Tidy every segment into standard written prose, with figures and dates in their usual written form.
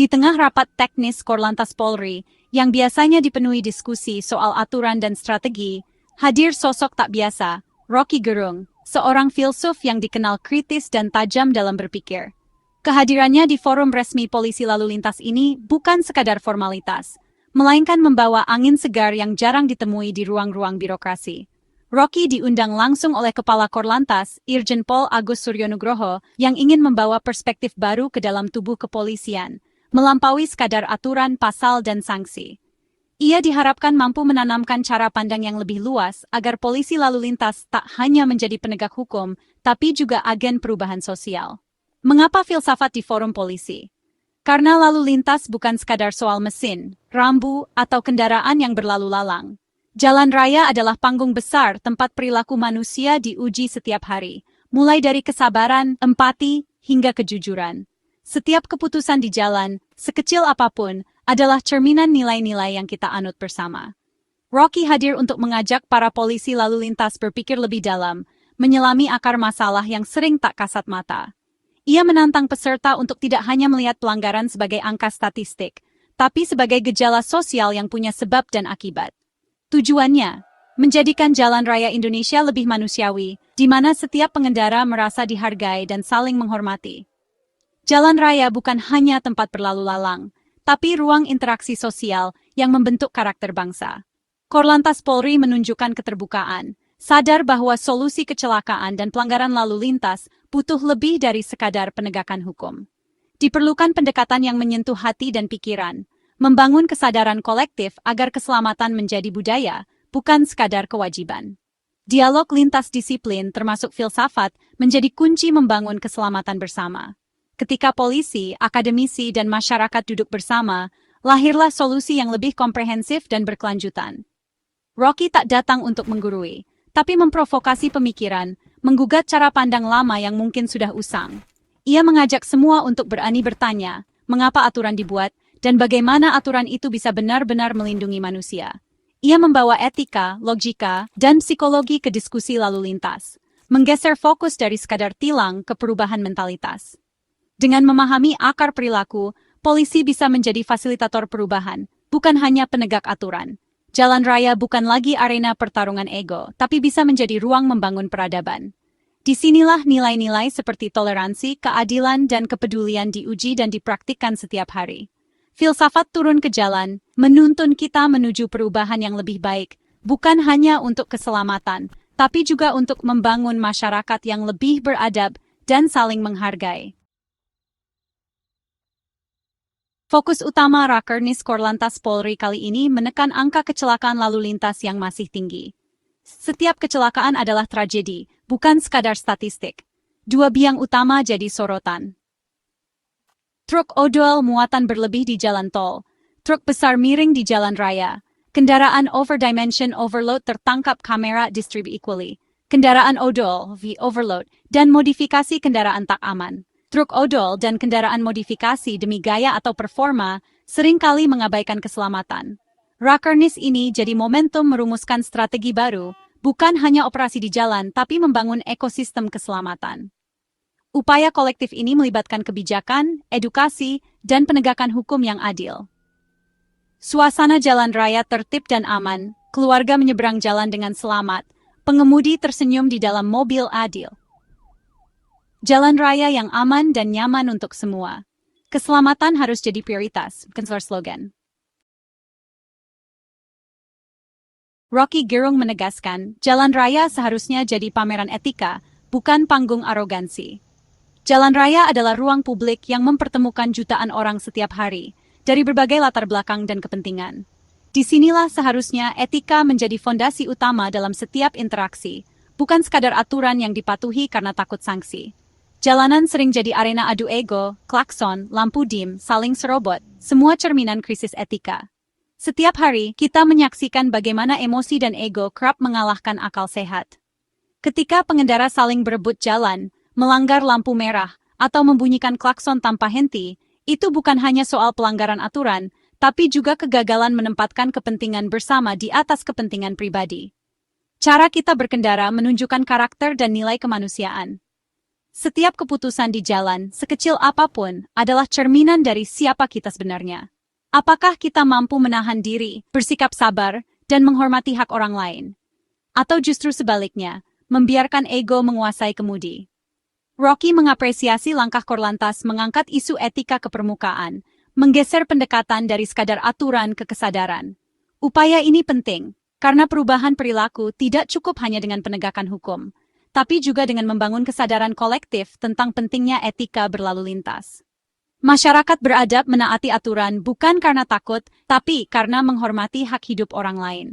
Di tengah rapat teknis Korlantas Polri, yang biasanya dipenuhi diskusi soal aturan dan strategi, hadir sosok tak biasa, Rocky Gerung, seorang filsuf yang dikenal kritis dan tajam dalam berpikir. Kehadirannya di forum resmi polisi lalu lintas ini bukan sekadar formalitas, melainkan membawa angin segar yang jarang ditemui di ruang-ruang birokrasi. Rocky diundang langsung oleh Kepala Korlantas, Irjen Pol Agus Suryonugroho, yang ingin membawa perspektif baru ke dalam tubuh kepolisian, melampaui sekadar aturan, pasal, dan sanksi. Ia diharapkan mampu menanamkan cara pandang yang lebih luas agar polisi lalu lintas tak hanya menjadi penegak hukum, tapi juga agen perubahan sosial. Mengapa filsafat di forum polisi? Karena lalu lintas bukan sekadar soal mesin, rambu, atau kendaraan yang berlalu lalang. Jalan raya adalah panggung besar tempat perilaku manusia diuji setiap hari, mulai dari kesabaran, empati, hingga kejujuran. Setiap keputusan di jalan, sekecil apapun, adalah cerminan nilai-nilai yang kita anut bersama. Rocky hadir untuk mengajak para polisi lalu lintas berpikir lebih dalam, menyelami akar masalah yang sering tak kasat mata. Ia menantang peserta untuk tidak hanya melihat pelanggaran sebagai angka statistik, tapi sebagai gejala sosial yang punya sebab dan akibat. Tujuannya, menjadikan jalan raya Indonesia lebih manusiawi, di mana setiap pengendara merasa dihargai dan saling menghormati. Jalan raya bukan hanya tempat berlalu lalang, tapi ruang interaksi sosial yang membentuk karakter bangsa. Korlantas Polri menunjukkan keterbukaan, sadar bahwa solusi kecelakaan dan pelanggaran lalu lintas butuh lebih dari sekadar penegakan hukum. Diperlukan pendekatan yang menyentuh hati dan pikiran, membangun kesadaran kolektif agar keselamatan menjadi budaya, bukan sekadar kewajiban. Dialog lintas disiplin termasuk filsafat menjadi kunci membangun keselamatan bersama. Ketika polisi, akademisi, dan masyarakat duduk bersama, lahirlah solusi yang lebih komprehensif dan berkelanjutan. Rocky tak datang untuk menggurui, tapi memprovokasi pemikiran, menggugat cara pandang lama yang mungkin sudah usang. Ia mengajak semua untuk berani bertanya, mengapa aturan dibuat, dan bagaimana aturan itu bisa benar-benar melindungi manusia. Ia membawa etika, logika, dan psikologi ke diskusi lalu lintas, menggeser fokus dari sekadar tilang ke perubahan mentalitas. Dengan memahami akar perilaku, polisi bisa menjadi fasilitator perubahan, bukan hanya penegak aturan. Jalan raya bukan lagi arena pertarungan ego, tapi bisa menjadi ruang membangun peradaban. Disinilah nilai-nilai seperti toleransi, keadilan, dan kepedulian diuji dan dipraktikkan setiap hari. Filsafat turun ke jalan, menuntun kita menuju perubahan yang lebih baik, bukan hanya untuk keselamatan, tapi juga untuk membangun masyarakat yang lebih beradab dan saling menghargai. Fokus utama Rakernis Korlantas Polri kali ini menekan angka kecelakaan lalu lintas yang masih tinggi. Setiap kecelakaan adalah tragedi, bukan sekadar statistik. Dua biang utama jadi sorotan. Truk odol muatan berlebih di jalan tol, truk besar miring di jalan raya, kendaraan overdimension overload tertangkap kamera distribute equally, kendaraan odol, overload, dan modifikasi kendaraan tak aman. Truk odol dan kendaraan modifikasi demi gaya atau performa seringkali mengabaikan keselamatan. Rakernis ini jadi momentum merumuskan strategi baru, bukan hanya operasi di jalan tapi membangun ekosistem keselamatan. Upaya kolektif ini melibatkan kebijakan, edukasi, dan penegakan hukum yang adil. Suasana jalan raya tertib dan aman, keluarga menyeberang jalan dengan selamat, pengemudi tersenyum di dalam mobil adil. Jalan raya yang aman dan nyaman untuk semua. Keselamatan harus jadi prioritas, bukan slogan. Rocky Gerung menegaskan, jalan raya seharusnya jadi pameran etika, bukan panggung arogansi. Jalan raya adalah ruang publik yang mempertemukan jutaan orang setiap hari, dari berbagai latar belakang dan kepentingan. Disinilah seharusnya etika menjadi fondasi utama dalam setiap interaksi, bukan sekadar aturan yang dipatuhi karena takut sanksi. Jalanan sering jadi arena adu ego, klakson, lampu dim, saling serobot, semua cerminan krisis etika. Setiap hari, kita menyaksikan bagaimana emosi dan ego kerap mengalahkan akal sehat. Ketika pengendara saling berebut jalan, melanggar lampu merah, atau membunyikan klakson tanpa henti, itu bukan hanya soal pelanggaran aturan, tapi juga kegagalan menempatkan kepentingan bersama di atas kepentingan pribadi. Cara kita berkendara menunjukkan karakter dan nilai kemanusiaan. Setiap keputusan di jalan, sekecil apapun, adalah cerminan dari siapa kita sebenarnya. Apakah kita mampu menahan diri, bersikap sabar, dan menghormati hak orang lain? Atau justru sebaliknya, membiarkan ego menguasai kemudi? Rocky mengapresiasi langkah Korlantas mengangkat isu etika ke permukaan, menggeser pendekatan dari sekadar aturan ke kesadaran. Upaya ini penting, karena perubahan perilaku tidak cukup hanya dengan penegakan hukum, tapi juga dengan membangun kesadaran kolektif tentang pentingnya etika berlalu lintas. Masyarakat beradab menaati aturan bukan karena takut, tapi karena menghormati hak hidup orang lain.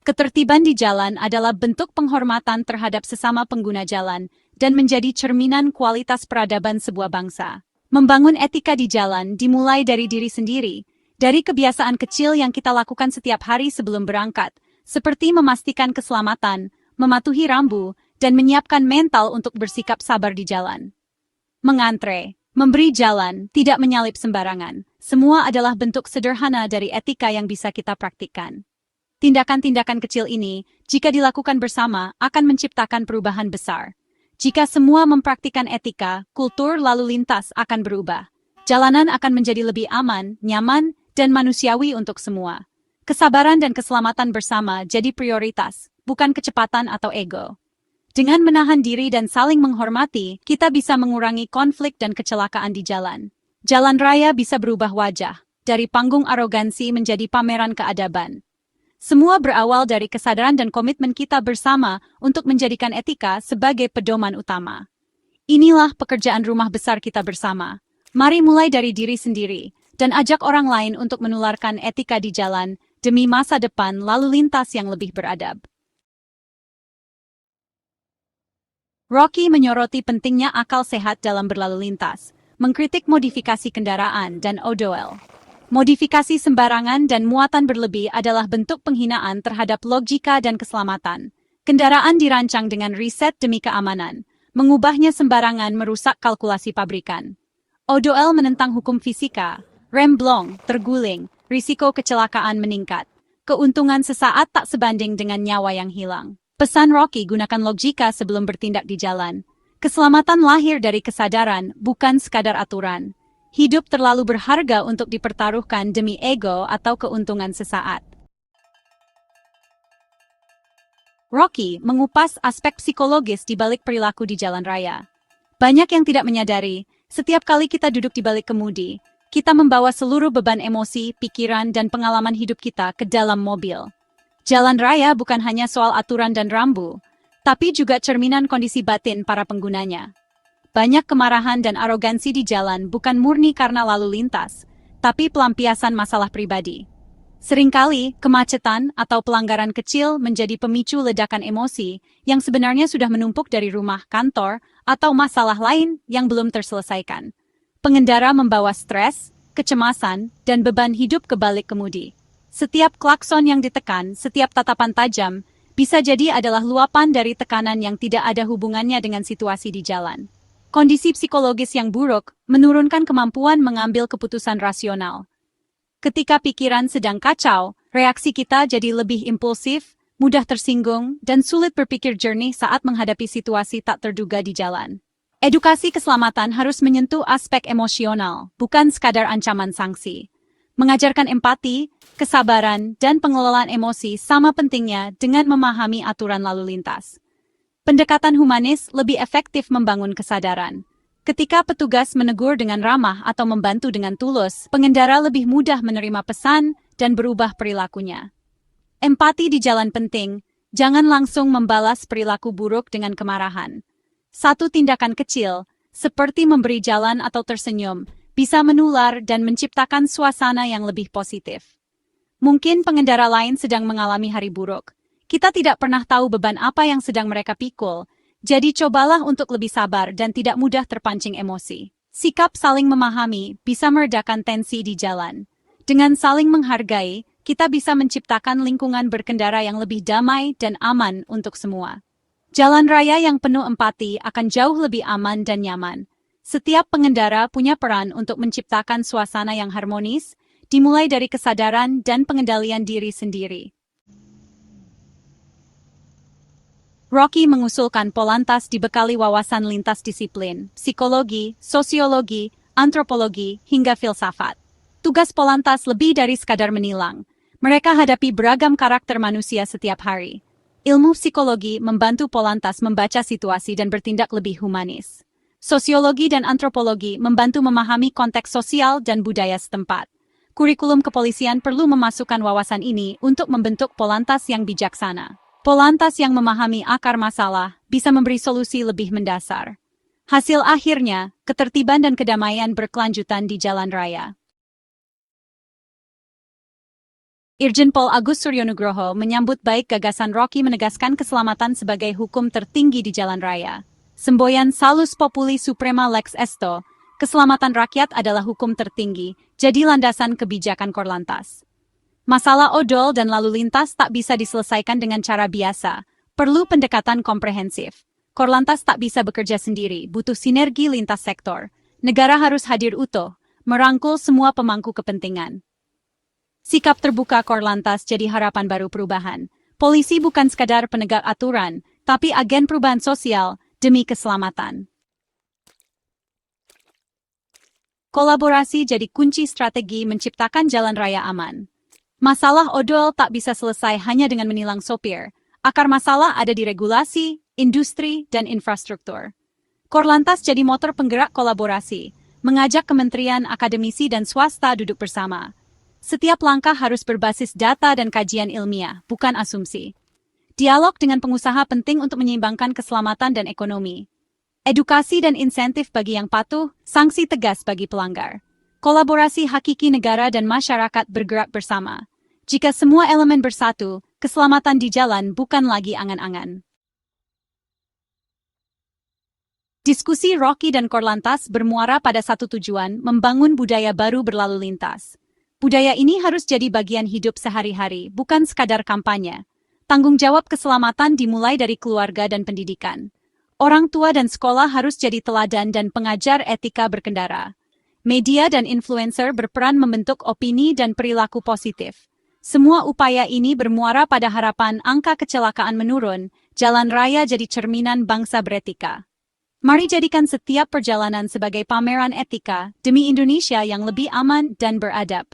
Ketertiban di jalan adalah bentuk penghormatan terhadap sesama pengguna jalan dan menjadi cerminan kualitas peradaban sebuah bangsa. Membangun etika di jalan dimulai dari diri sendiri, dari kebiasaan kecil yang kita lakukan setiap hari sebelum berangkat, seperti memastikan keselamatan, mematuhi rambu, dan menyiapkan mental untuk bersikap sabar di jalan. Mengantre, memberi jalan, tidak menyalip sembarangan, semua adalah bentuk sederhana dari etika yang bisa kita praktikkan. Tindakan-tindakan kecil ini, jika dilakukan bersama, akan menciptakan perubahan besar. Jika semua mempraktikkan etika, kultur lalu lintas akan berubah. Jalanan akan menjadi lebih aman, nyaman, dan manusiawi untuk semua. Kesabaran dan keselamatan bersama jadi prioritas, bukan kecepatan atau ego. Dengan menahan diri dan saling menghormati, kita bisa mengurangi konflik dan kecelakaan di jalan. Jalan raya bisa berubah wajah, dari panggung arogansi menjadi pameran keadaban. Semua berawal dari kesadaran dan komitmen kita bersama untuk menjadikan etika sebagai pedoman utama. Inilah pekerjaan rumah besar kita bersama. Mari mulai dari diri sendiri, dan ajak orang lain untuk menularkan etika di jalan demi masa depan lalu lintas yang lebih beradab. Rocky menyoroti pentingnya akal sehat dalam berlalu lintas, mengkritik modifikasi kendaraan dan odol. Modifikasi sembarangan dan muatan berlebih adalah bentuk penghinaan terhadap logika dan keselamatan. Kendaraan dirancang dengan riset demi keamanan. Mengubahnya sembarangan merusak kalkulasi pabrikan. ODOL menentang hukum fisika. Rem blong, terguling, risiko kecelakaan meningkat. Keuntungan sesaat tak sebanding dengan nyawa yang hilang. Pesan Rocky, gunakan logika sebelum bertindak di jalan. Keselamatan lahir dari kesadaran, bukan sekadar aturan. Hidup terlalu berharga untuk dipertaruhkan demi ego atau keuntungan sesaat. Rocky mengupas aspek psikologis di balik perilaku di jalan raya. Banyak yang tidak menyadari, setiap kali kita duduk di balik kemudi, kita membawa seluruh beban emosi, pikiran, dan pengalaman hidup kita ke dalam mobil. Jalan raya bukan hanya soal aturan dan rambu, tapi juga cerminan kondisi batin para penggunanya. Banyak kemarahan dan arogansi di jalan bukan murni karena lalu lintas, tapi pelampiasan masalah pribadi. Seringkali, kemacetan atau pelanggaran kecil menjadi pemicu ledakan emosi yang sebenarnya sudah menumpuk dari rumah, kantor, atau masalah lain yang belum terselesaikan. Pengendara membawa stres, kecemasan, dan beban hidup ke balik kemudi. Setiap klakson yang ditekan, setiap tatapan tajam, bisa jadi adalah luapan dari tekanan yang tidak ada hubungannya dengan situasi di jalan. Kondisi psikologis yang buruk menurunkan kemampuan mengambil keputusan rasional. Ketika pikiran sedang kacau, reaksi kita jadi lebih impulsif, mudah tersinggung, dan sulit berpikir jernih saat menghadapi situasi tak terduga di jalan. Edukasi keselamatan harus menyentuh aspek emosional, bukan sekadar ancaman sanksi. Mengajarkan empati, kesabaran, dan pengelolaan emosi sama pentingnya dengan memahami aturan lalu lintas. Pendekatan humanis lebih efektif membangun kesadaran. Ketika petugas menegur dengan ramah atau membantu dengan tulus, pengendara lebih mudah menerima pesan dan berubah perilakunya. Empati di jalan penting, jangan langsung membalas perilaku buruk dengan kemarahan. Satu tindakan kecil, seperti memberi jalan atau tersenyum, bisa menular dan menciptakan suasana yang lebih positif. Mungkin pengendara lain sedang mengalami hari buruk. Kita tidak pernah tahu beban apa yang sedang mereka pikul, jadi cobalah untuk lebih sabar dan tidak mudah terpancing emosi. Sikap saling memahami bisa meredakan tensi di jalan. Dengan saling menghargai, kita bisa menciptakan lingkungan berkendara yang lebih damai dan aman untuk semua. Jalan raya yang penuh empati akan jauh lebih aman dan nyaman. Setiap pengendara punya peran untuk menciptakan suasana yang harmonis, dimulai dari kesadaran dan pengendalian diri sendiri. Rocky mengusulkan Polantas dibekali wawasan lintas disiplin, psikologi, sosiologi, antropologi, hingga filsafat. Tugas Polantas lebih dari sekadar menilang. Mereka hadapi beragam karakter manusia setiap hari. Ilmu psikologi membantu Polantas membaca situasi dan bertindak lebih humanis. Sosiologi dan antropologi membantu memahami konteks sosial dan budaya setempat. Kurikulum kepolisian perlu memasukkan wawasan ini untuk membentuk Polantas yang bijaksana. Polantas yang memahami akar masalah bisa memberi solusi lebih mendasar. Hasil akhirnya, ketertiban dan kedamaian berkelanjutan di jalan raya. Irjen Pol Agus Suryonugroho menyambut baik gagasan Rocky menegaskan keselamatan sebagai hukum tertinggi di jalan raya. Semboyan Salus Populi Suprema Lex Esto, keselamatan rakyat adalah hukum tertinggi, jadi landasan kebijakan Korlantas. Masalah odol dan lalu lintas tak bisa diselesaikan dengan cara biasa, perlu pendekatan komprehensif. Korlantas tak bisa bekerja sendiri, butuh sinergi lintas sektor. Negara harus hadir utuh, merangkul semua pemangku kepentingan. Sikap terbuka Korlantas jadi harapan baru perubahan. Polisi bukan sekadar penegak aturan, tapi agen perubahan sosial demi keselamatan. Kolaborasi jadi kunci strategi menciptakan jalan raya aman. Masalah odol tak bisa selesai hanya dengan menilang sopir. Akar masalah ada di regulasi, industri, dan infrastruktur. Korlantas jadi motor penggerak kolaborasi, mengajak kementerian, akademisi, dan swasta duduk bersama. Setiap langkah harus berbasis data dan kajian ilmiah, bukan asumsi. Dialog dengan pengusaha penting untuk menyeimbangkan keselamatan dan ekonomi. Edukasi dan insentif bagi yang patuh, sanksi tegas bagi pelanggar. Kolaborasi hakiki negara dan masyarakat bergerak bersama. Jika semua elemen bersatu, keselamatan di jalan bukan lagi angan-angan. Diskusi Rocky dan Korlantas bermuara pada satu tujuan, membangun budaya baru berlalu lintas. Budaya ini harus jadi bagian hidup sehari-hari, bukan sekadar kampanye. Tanggung jawab keselamatan dimulai dari keluarga dan pendidikan. Orang tua dan sekolah harus jadi teladan dan pengajar etika berkendara. Media dan influencer berperan membentuk opini dan perilaku positif. Semua upaya ini bermuara pada harapan angka kecelakaan menurun, jalan raya jadi cerminan bangsa beretika. Mari jadikan setiap perjalanan sebagai pameran etika demi Indonesia yang lebih aman dan beradab.